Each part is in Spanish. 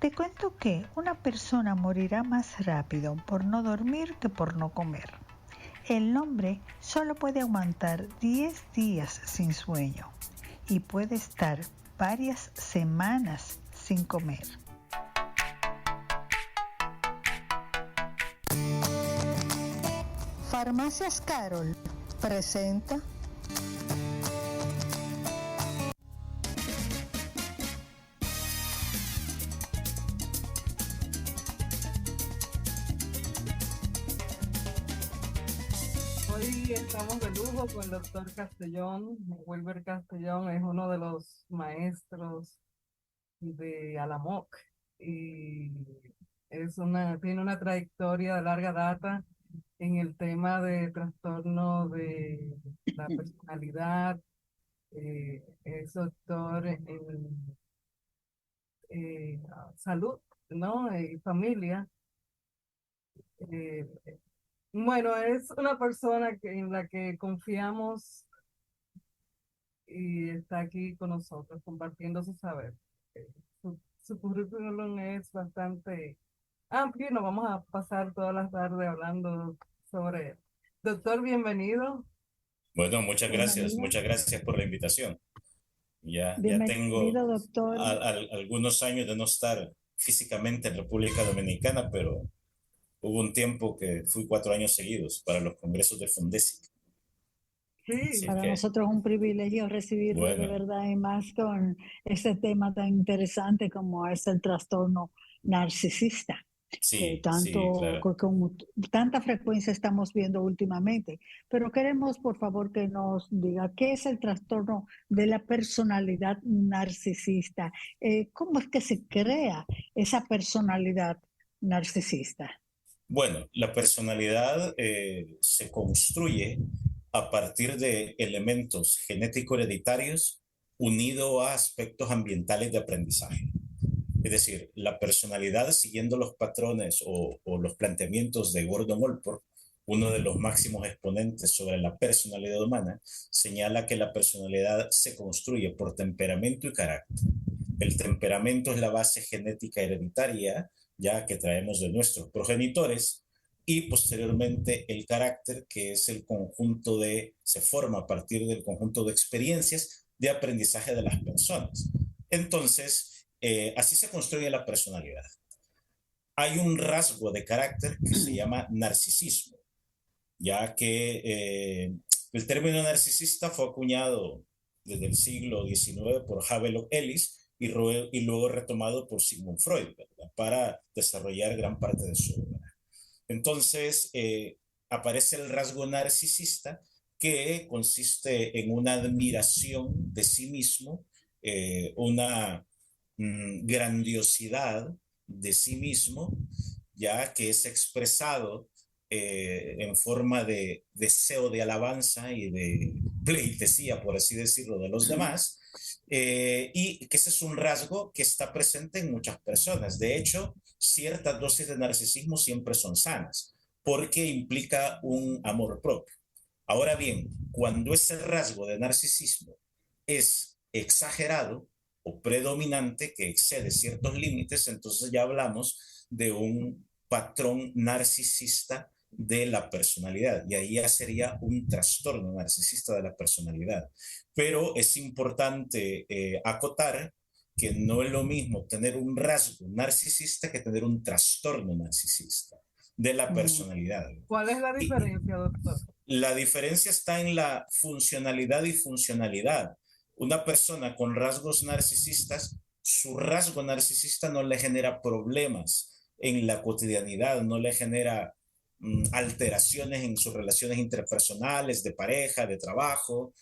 Te cuento que una persona morirá más rápido por no dormir que por no comer. El hombre solo puede aguantar 10 días sin sueño y puede estar varias semanas sin comer. Farmacias Carol presenta Hoy estamos de lujo con el doctor Castellón. Wilber Castellón es uno de los maestros de Alamoc y tiene una trayectoria de larga data en el tema de trastorno de la personalidad. Es doctor en salud, ¿no? Y familia. Eh, bueno, es una persona en la que confiamos y está aquí con nosotros compartiendo su saber. Eh, su currículum es bastante amplio y nos vamos a pasar todas las tardes hablando sobre él. Doctor, bienvenido. Bueno, Bienvenido. muchas gracias por la invitación. Ya tengo Bienvenido, doctor. algunos años de no estar físicamente en República Dominicana, pero hubo un tiempo que fui 4 años seguidos para los congresos de Fundesic. Sí, Así Para que, nosotros es un privilegio recibirlo de bueno, verdad y más con este tema tan interesante como es el trastorno narcisista, que sí, claro. con tanta frecuencia estamos viendo últimamente. Pero queremos, por favor, que nos diga qué es el trastorno de la personalidad narcisista. ¿Cómo es que se crea esa personalidad narcisista? Bueno, la personalidad se construye a partir de elementos genético-hereditarios unido a aspectos ambientales de aprendizaje. Es decir, la personalidad, siguiendo los patrones o los planteamientos de Gordon Allport, uno de los máximos exponentes sobre la personalidad humana, señala que la personalidad se construye por temperamento y carácter. El temperamento es la base genética hereditaria, ya que traemos de nuestros progenitores, y posteriormente el carácter, que es el conjunto se forma a partir del conjunto de experiencias de aprendizaje de las personas. Entonces, así se construye la personalidad. Hay un rasgo de carácter que se llama narcisismo, ya que el término narcisista fue acuñado desde el siglo XIX por Havelock Ellis y luego retomado por Sigmund Freud, ¿verdad?, para desarrollar gran parte de su obra. Entonces, aparece el rasgo narcisista, que consiste en una admiración de sí mismo, una grandiosidad de sí mismo, ya que es expresado en forma de deseo de alabanza y de pleitesía, por así decirlo, de los demás, y que ese es un rasgo que está presente en muchas personas. De hecho, ciertas dosis de narcisismo siempre son sanas, porque implica un amor propio. Ahora bien, cuando ese rasgo de narcisismo es exagerado o predominante, que excede ciertos límites, entonces ya hablamos de un patrón narcisista de la personalidad, y ahí ya sería un trastorno narcisista de la personalidad. Pero es importante acotar que no es lo mismo tener un rasgo narcisista que tener un trastorno narcisista de la personalidad. ¿cuál es la Y diferencia, doctor? la diferencia está en la funcionalidad y funcionalidad. Una persona con rasgos narcisistas, su rasgo narcisista no le genera problemas en la cotidianidad, no le genera alteraciones en sus relaciones interpersonales, de pareja, de trabajo,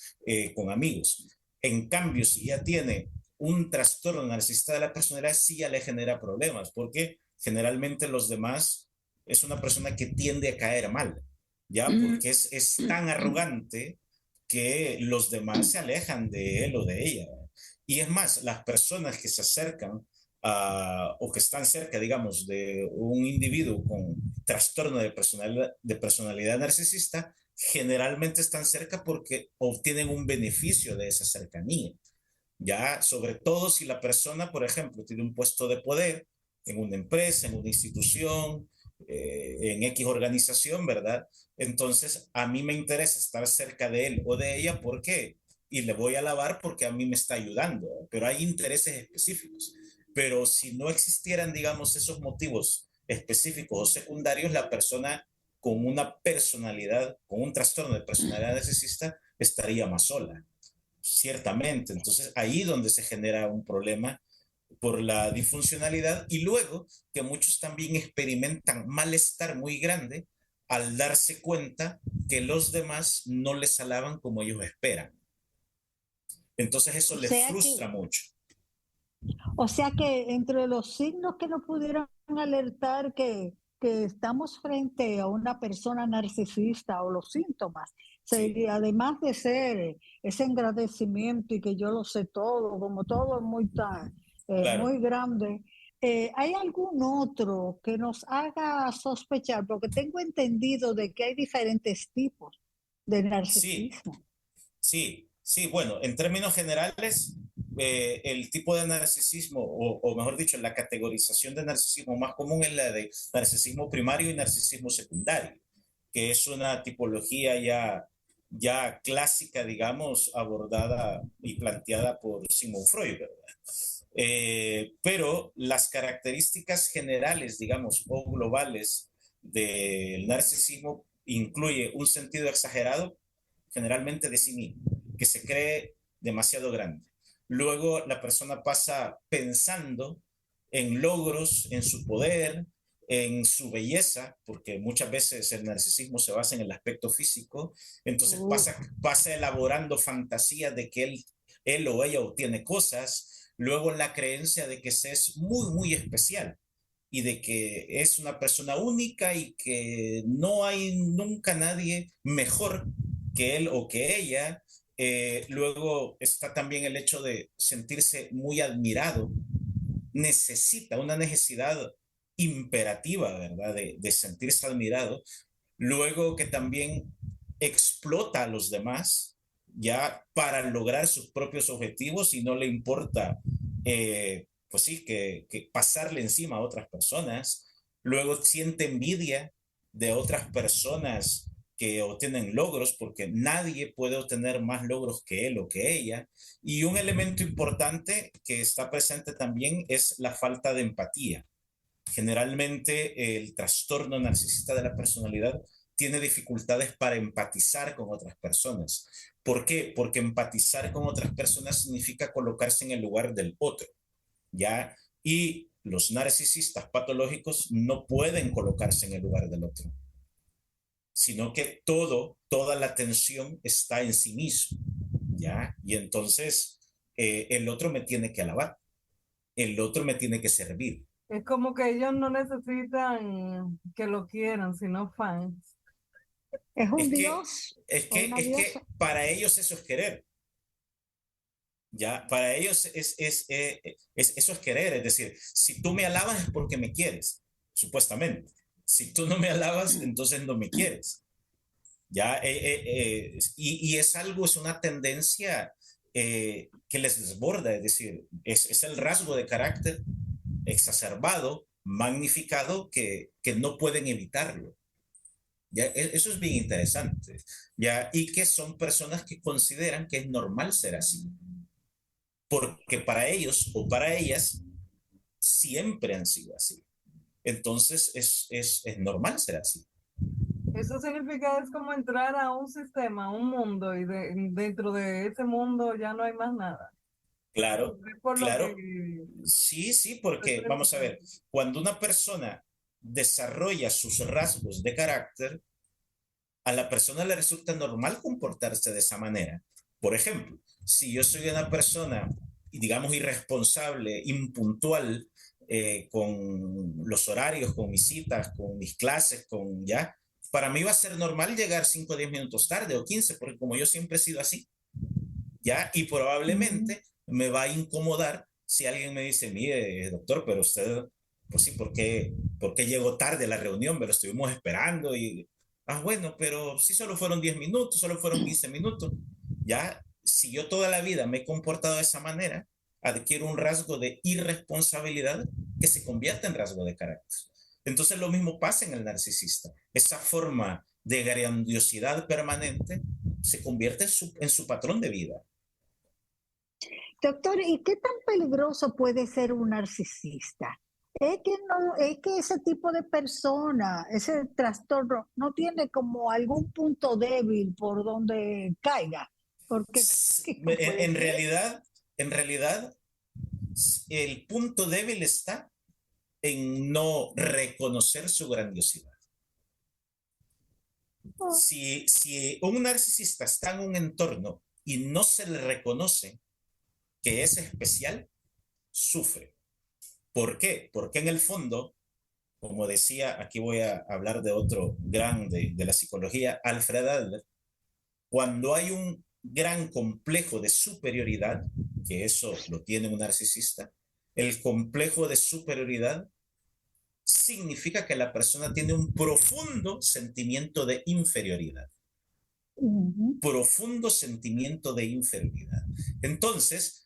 con amigos. En cambio, si ya tiene un trastorno narcisista de la personalidad, sí ya le genera problemas, porque generalmente los demás es una persona que tiende a caer mal, ya, porque es tan arrogante que los demás se alejan de él o de ella. Y es más, las personas que se acercan o que están cerca, digamos, de un individuo con trastorno de personalidad narcisista, generalmente están cerca porque obtienen un beneficio de esa cercanía. Ya, sobre todo si la persona, por ejemplo, tiene un puesto de poder en una empresa, en una institución, en X organización, ¿verdad? Entonces, a mí me interesa estar cerca de él o de ella, ¿por qué? Y le voy a alabar porque a mí me está ayudando, pero hay intereses específicos. Pero si no existieran, digamos, esos motivos específicos o secundarios, la persona con una personalidad, con un trastorno de personalidad narcisista, estaría más sola, ciertamente. Entonces, ahí donde se genera un problema por la disfuncionalidad y luego que muchos también experimentan malestar muy grande al darse cuenta que los demás no les alaban como ellos esperan. Entonces eso O les sea que, frustra mucho. o sea que entre los signos que nos pudieran alertar que estamos frente a una persona narcisista o los síntomas, Sí, sería, además de ser ese engrandecimiento y que yo lo sé todo, como todo es muy, claro. muy grande, ¿hay algún otro que nos haga sospechar? Porque tengo entendido de que hay diferentes tipos de Sí, narcisismo. sí, sí. Bueno, en términos generales, el tipo de narcisismo, o mejor dicho, la categorización de narcisismo más común es la de narcisismo primario y narcisismo secundario, que es una tipología ya clásica, digamos, abordada y planteada por Sigmund Freud, ¿verdad? Pero las características generales, digamos, o globales del narcisismo incluye un sentido exagerado, generalmente de sí mismo, que se cree demasiado grande. Luego la persona pasa pensando en logros, en su poder, en su belleza, porque muchas veces el narcisismo se basa en el aspecto físico, entonces Uh, pasa elaborando fantasías de que él o ella obtiene cosas, luego la creencia de que se es muy, muy especial y de que es una persona única y que no hay nunca nadie mejor que él o que ella. Luego está también el hecho de sentirse muy admirado, necesita una necesidad imperativa, ¿verdad? De sentirse admirado. Luego que también explota a los demás ya para lograr sus propios objetivos y no le importa, pues sí, que pasarle encima a otras personas. Luego siente envidia de otras personas que obtienen logros porque nadie puede obtener más logros que él o que ella. Y un elemento importante que está presente también es la falta de empatía. Generalmente el trastorno narcisista de la personalidad tiene dificultades para empatizar con otras personas. ¿Por qué? Porque empatizar con otras personas significa colocarse en el lugar del otro, ¿ya? Y los narcisistas patológicos no pueden colocarse en el lugar del otro, sino que toda la atención está en sí mismo, ¿ya? Y entonces el otro me tiene que alabar, el otro me tiene que servir. Es como que ellos no necesitan que lo quieran, sino fans. ¿Es un Es que, dios o una es diosa? que para ellos eso es querer, ¿ya? Para ellos eso es querer, es decir, si tú me alabas es porque me quieres, supuestamente. Si tú no me alabas, entonces no me quieres, ¿ya? Y es algo, es una tendencia que les desborda, es decir, es el rasgo de carácter exacerbado, magnificado, que no pueden evitarlo. ¿Ya? Eso es bien interesante, ¿ya? Y que son personas que consideran que es normal ser así, porque para ellos o para ellas siempre han sido así. Entonces es normal ser así. Eso significa es como entrar a un sistema, a un mundo, y dentro de ese mundo ya no hay más nada. Claro, Es por lo que claro. Sí, sí, te porque vamos a pregunto. ver, cuando una persona desarrolla sus rasgos de carácter, a la persona le resulta normal comportarse de esa manera. Por ejemplo, si yo soy una persona, digamos, irresponsable, impuntual, con los horarios, con mis citas, con mis clases, con ya, para mí va a ser normal llegar 5 o 10 minutos tarde o 15, porque como yo siempre he sido así, ya, y Mm. probablemente me va a incomodar si alguien me dice, mire, doctor, pero usted, pues sí, por qué llegó tarde a la reunión? Me lo estuvimos esperando y, bueno, pero sí solo fueron 10 minutos, solo fueron 15 minutos. Ya, si yo toda la vida me he comportado de esa manera, adquiero un rasgo de irresponsabilidad que se convierte en rasgo de carácter. Entonces lo mismo pasa en el narcisista. Esa forma de grandiosidad permanente se convierte en su patrón de vida. Doctor, ¿y qué tan peligroso puede ser un narcisista? Es que ese tipo de persona, ese trastorno, no tiene como algún punto débil por donde caiga. Porque puede ser. En realidad, el punto débil está en no reconocer su grandiosidad. Oh, Si un narcisista está en un entorno y no se le reconoce que es especial, sufre. ¿Por qué? Porque en el fondo, como decía, aquí voy a hablar de otro grande de la psicología, Alfred Adler, cuando hay un gran complejo de superioridad, que eso lo tiene un narcisista, el complejo de superioridad significa que la persona tiene un profundo sentimiento de inferioridad. ujú. Profundo sentimiento de inferioridad. Entonces,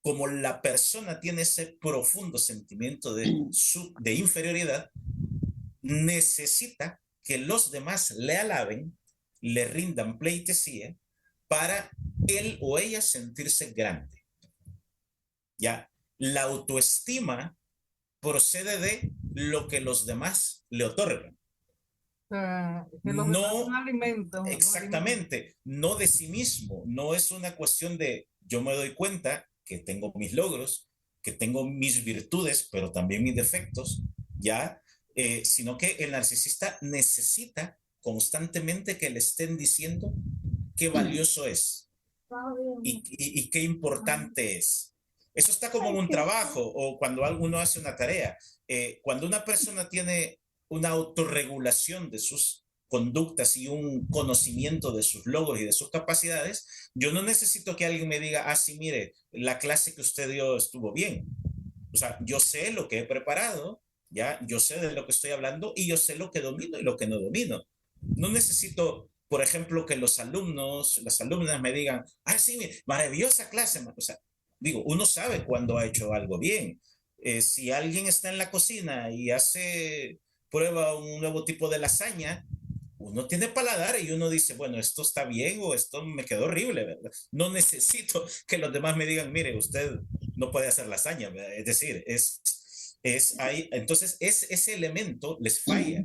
como la persona tiene ese profundo sentimiento de inferioridad, necesita que los demás le alaben, le rindan pleitesía para él o ella sentirse grande. Ya, la autoestima procede de lo que los demás le otorgan. Que los demás No, son alimentos. exactamente, no de sí mismo. No es una cuestión de yo me doy cuenta que tengo mis logros, que tengo mis virtudes, pero también mis defectos, ya, sino que el narcisista necesita constantemente que le estén diciendo qué valioso es y qué importante es. Eso está como en Ay, un qué trabajo o cuando uno hace una tarea. Cuando una persona tiene una autorregulación de sus conductas y un conocimiento de sus logros y de sus capacidades, yo no necesito que alguien me diga, ah, sí, mire, la clase que usted dio estuvo bien. O sea, yo sé lo que he preparado, ya, yo sé de lo que estoy hablando y yo sé lo que domino y lo que no domino. No necesito, por ejemplo, que los alumnos, las alumnas me digan, ah, sí, maravillosa clase. O sea, digo, uno sabe cuando ha hecho algo bien. Si alguien está en la cocina y prueba un nuevo tipo de lasaña, uno tiene paladar y uno dice, bueno, esto está bien o esto me quedó horrible, ¿verdad? No necesito que los demás me digan, mire, usted no puede hacer lasaña, ¿verdad? Es decir, es ahí, entonces ese elemento les falla,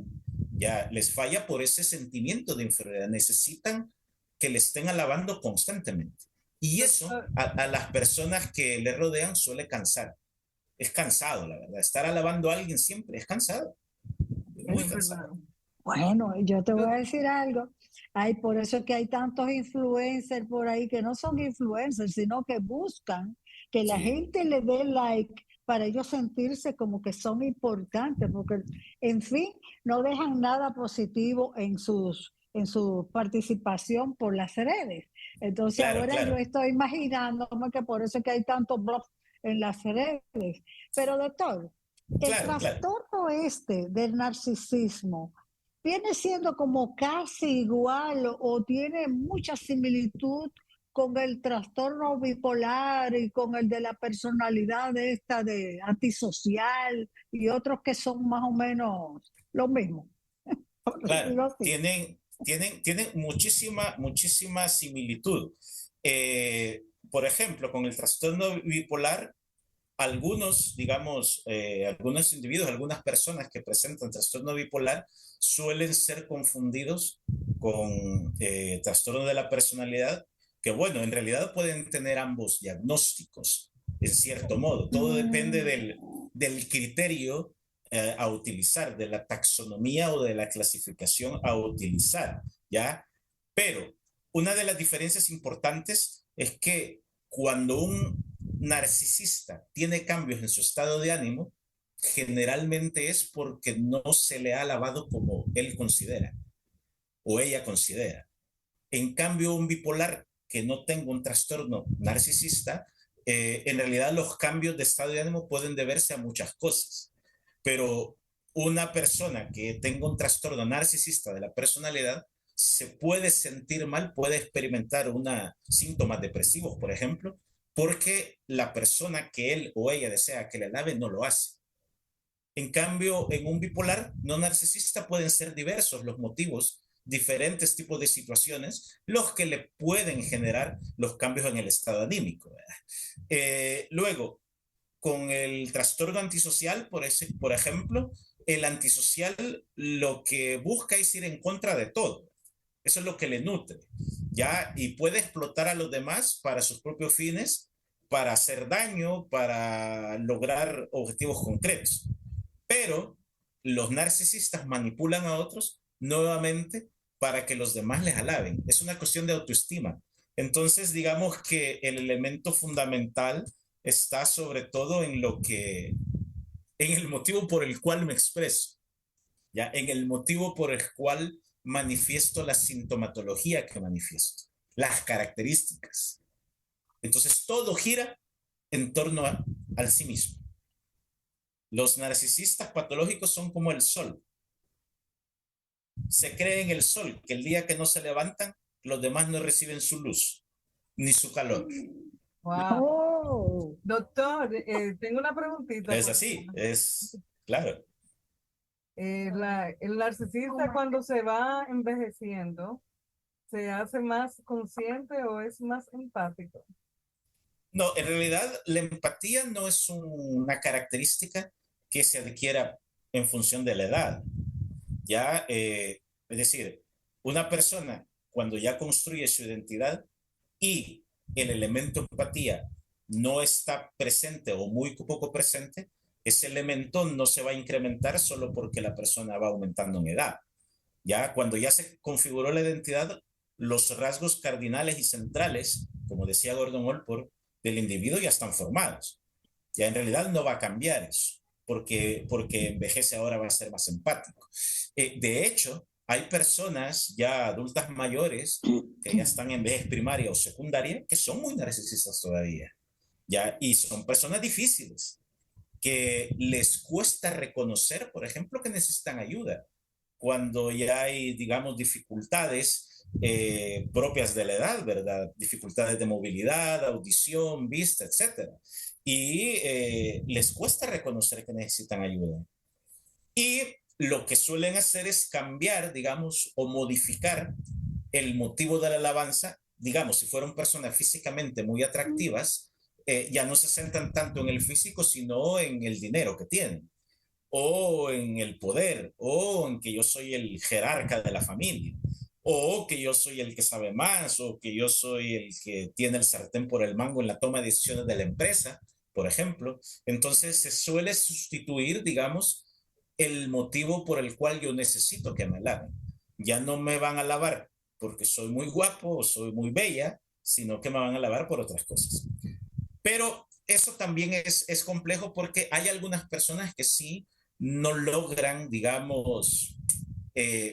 ya les falla por ese sentimiento de inferioridad, necesitan que le estén alabando constantemente. Y eso a las personas que le rodean suele cansar. Es cansado, la verdad. Estar alabando a alguien siempre es cansado. Muy Es cansado. verdad. Bueno, yo te voy a Yo- decir algo. Ay, por eso es que hay tantos influencers por ahí que no son influencers, sino que buscan que la Sí, gente le dé like para ellos sentirse como que son importantes, porque en fin, no dejan nada positivo en su participación por las redes. Entonces claro, ahora yo claro, estoy imaginándome que por eso es que hay tantos blogs en las redes. Pero doctor, el claro, claro. trastorno este del narcisismo viene siendo como casi igual o tiene mucha similitud con el trastorno bipolar y con el de la personalidad esta de antisocial y otros que son más o menos lo mismo, por Claro, decirlo así. tienen muchísima similitud. Por ejemplo, con el trastorno bipolar, algunos, digamos, algunos individuos, algunas personas que presentan trastorno bipolar suelen ser confundidos con trastorno de la personalidad, que bueno, en realidad pueden tener ambos diagnósticos, en cierto modo. Todo depende Mm, del criterio a utilizar, de la taxonomía o de la clasificación a utilizar, ¿ya? Pero una de las diferencias importantes es que cuando un narcisista tiene cambios en su estado de ánimo, generalmente es porque no se le ha alabado como él considera o ella considera. En cambio, un bipolar que no tenga un trastorno narcisista, en realidad los cambios de estado de ánimo pueden deberse a muchas cosas, pero una persona que tenga un trastorno narcisista de la personalidad se puede sentir mal, puede experimentar síntomas depresivos, por ejemplo, porque la persona que él o ella desea que le alabe no lo hace. En cambio, en un bipolar no narcisista pueden ser diversos los motivos, diferentes tipos de situaciones, los que le pueden generar los cambios en el estado anímico. Luego, con el trastorno antisocial, por ejemplo, el antisocial lo que busca es ir en contra de todo. Eso es lo que le nutre, ¿ya? Y puede explotar a los demás para sus propios fines, para hacer daño, para lograr objetivos concretos. Pero los narcisistas manipulan a otros nuevamente para que los demás les alaben. Es una cuestión de autoestima. Entonces, digamos que el elemento fundamental está sobre todo en en el motivo por el cual me expreso, ya, en el motivo por el cual manifiesto la sintomatología que manifiesto, las características. Entonces, todo gira en torno al sí mismo. Los narcisistas patológicos son como el sol. Se creen el sol, que el día que no se levantan, los demás no reciben su luz, ni su calor. Wow. Oh, Doctor, tengo una preguntita. Es así, es claro. El narcisista cuando se va envejeciendo, ¿se hace más consciente o es más empático? No, en realidad la empatía no es una característica que se adquiera en función de la edad. Ya, es decir, una persona cuando ya construye su identidad y el elemento empatía no está presente o muy poco presente, ese elemento no se va a incrementar solo porque la persona va aumentando en edad. Ya cuando ya se configuró la identidad, los rasgos cardinales y centrales, como decía Gordon Allport, del individuo ya están formados. Ya en realidad no va a cambiar eso, porque envejece ahora va a ser más empático. De hecho, hay personas ya adultas mayores que ya están en vejez primaria o secundaria que son muy narcisistas todavía. Ya, y son personas difíciles que les cuesta reconocer, por ejemplo, que necesitan ayuda cuando ya hay, digamos, dificultades propias de la edad, ¿verdad? Dificultades de movilidad, audición, vista, etcétera. Y les cuesta reconocer que necesitan ayuda. Y lo que suelen hacer es cambiar, digamos, o modificar el motivo de la alabanza. Digamos, si fueron personas físicamente muy atractivas, ya no se centran tanto en el físico, sino en el dinero que tienen, o en el poder, o en que yo soy el jerarca de la familia, o que yo soy el que sabe más, o que yo soy el que tiene el sartén por el mango en la toma de decisiones de la empresa, por ejemplo. Entonces se suele sustituir, digamos, el motivo por el cual yo necesito que me alaben. Ya no me van a alabar porque soy muy guapo o soy muy bella, sino que me van a alabar por otras cosas. Pero eso también es complejo porque hay algunas personas que sí no logran, digamos,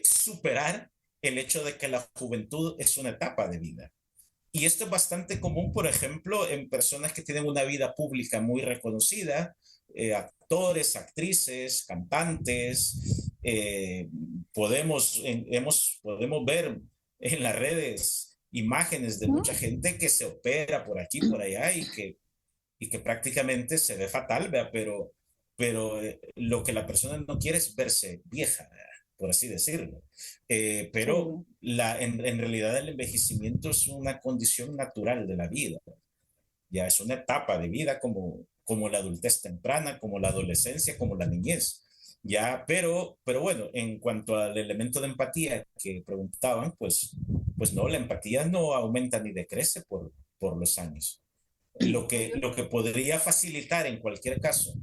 superar el hecho de que la juventud es una etapa de vida. Y esto es bastante común, por ejemplo, en personas que tienen una vida pública muy reconocida, actores, actrices, cantantes. Podemos ver en las redes imágenes de mucha gente que se opera por aquí, por allá y que prácticamente se ve fatal, ¿verdad? Pero lo que la persona no quiere es verse vieja, ¿verdad? Por así decirlo. Pero sí. en realidad el envejecimiento es una condición natural de la vida. Ya es una etapa de vida como la adultez temprana, como la adolescencia, como la niñez. Ya, pero bueno, en cuanto al elemento de empatía que preguntaban, pues no, la empatía no aumenta ni decrece por los años. Lo que podría facilitar en cualquier caso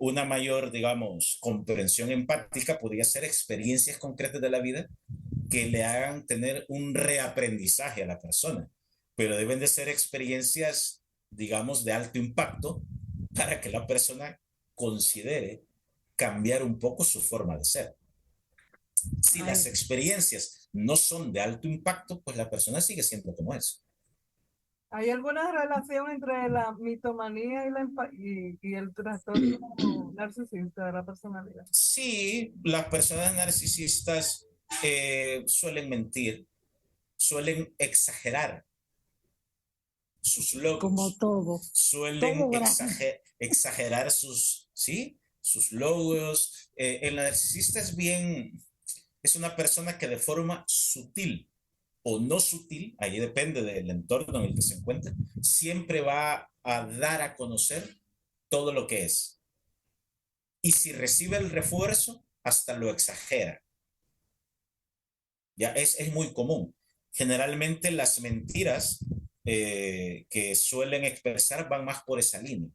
una mayor, digamos, comprensión empática podría ser experiencias concretas de la vida que le hagan tener un reaprendizaje a la persona, pero deben de ser experiencias, digamos, de alto impacto para que la persona considere cambiar un poco su forma de ser. Si Ay, las experiencias no son de alto impacto, pues la persona sigue siendo como es. ¿Hay alguna relación entre la mitomanía y el trastorno narcisista de la personalidad? Sí, las personas narcisistas suelen mentir, suelen exagerar sus como logros, todo, suelen todo grande. exagerar sus, ¿sí? sus logros. El narcisista es una persona que de forma sutil o no sutil, ahí depende del entorno en el que se encuentre, siempre va a dar a conocer todo lo que es. Y si recibe el refuerzo, hasta lo exagera. Ya es muy común. Generalmente las mentiras que suelen expresar van más por esa línea,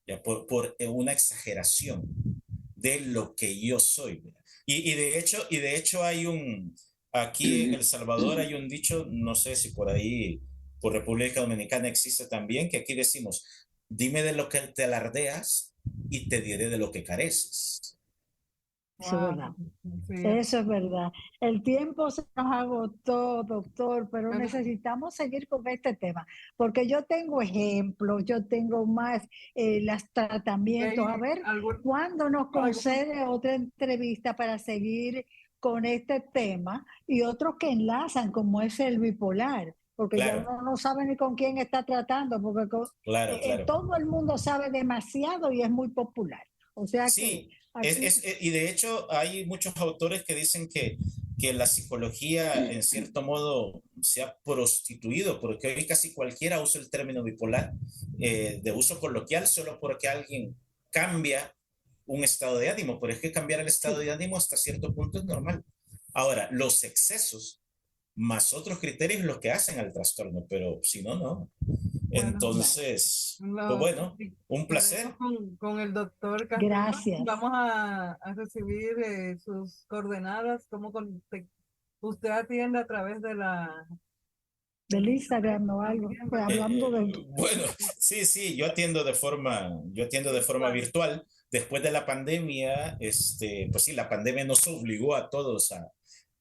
ya por una exageración de lo que yo soy. Y de hecho aquí en El Salvador hay un dicho, no sé si por ahí, por República Dominicana existe también, que aquí decimos, dime de lo que te alardeas y te diré de lo que careces. Eso es verdad. Sí, Eso es verdad. El tiempo se nos agotó, doctor, pero Bueno. necesitamos seguir con este tema, porque yo tengo ejemplos, yo tengo más los tratamientos. A ver, ¿cuándo nos concede otra entrevista para seguir con este tema y otros que enlazan, como es el bipolar? Porque ya Claro. uno no sabe ni con quién está tratando, porque Claro. todo el mundo sabe demasiado y es muy popular. O sea Sí, que aquí, y de hecho hay muchos autores que dicen que la psicología en cierto modo se ha prostituido, porque hoy casi cualquiera usa el término bipolar de uso coloquial solo porque alguien cambia un estado de ánimo, pero es que cambiar el estado de ánimo hasta cierto punto es normal. Ahora, los excesos más otros criterios los que hacen al trastorno, pero si no, no. Entonces, pues bueno, un placer. Con el doctor Castro. gracias. Vamos a recibir sus coordenadas, usted atiende a través de Del Instagram o algo, pues, hablando de... Bueno, sí, yo atiendo de forma virtual. Después de la pandemia, pues sí, la pandemia nos obligó a todos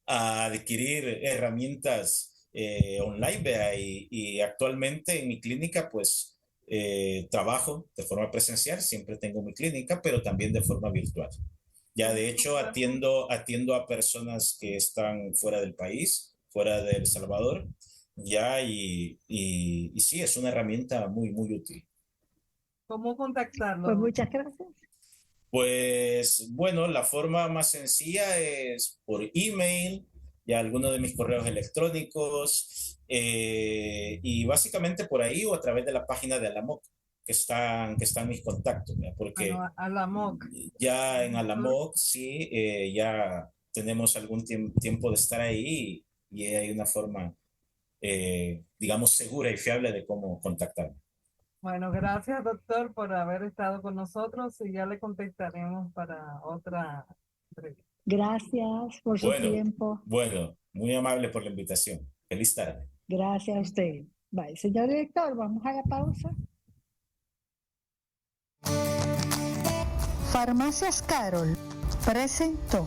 a adquirir herramientas online, vea, y actualmente en mi clínica, pues trabajo de forma presencial, siempre tengo mi clínica, pero también de forma virtual. Ya de hecho atiendo a personas que están fuera del país, fuera de El Salvador, ya, y sí, es una herramienta muy, muy útil. ¿Cómo contactarlo? Pues muchas gracias. Pues bueno, la forma más sencilla es por email, ya alguno de mis correos electrónicos, y básicamente por ahí o a través de la página de Alamoc, que están mis contactos, ¿ya? Porque Bueno, Alamoc. ya en Alamoc sí, ya tenemos algún tiempo de estar ahí y hay una forma, digamos, segura y fiable de cómo contactarme. Bueno, gracias doctor por haber estado con nosotros y ya le contestaremos para otra entrevista. Gracias por su tiempo. Bueno, muy amable por la invitación. Feliz tarde. Gracias a usted. Bye. Señor director, vamos a la pausa. Farmacias Carol presentó.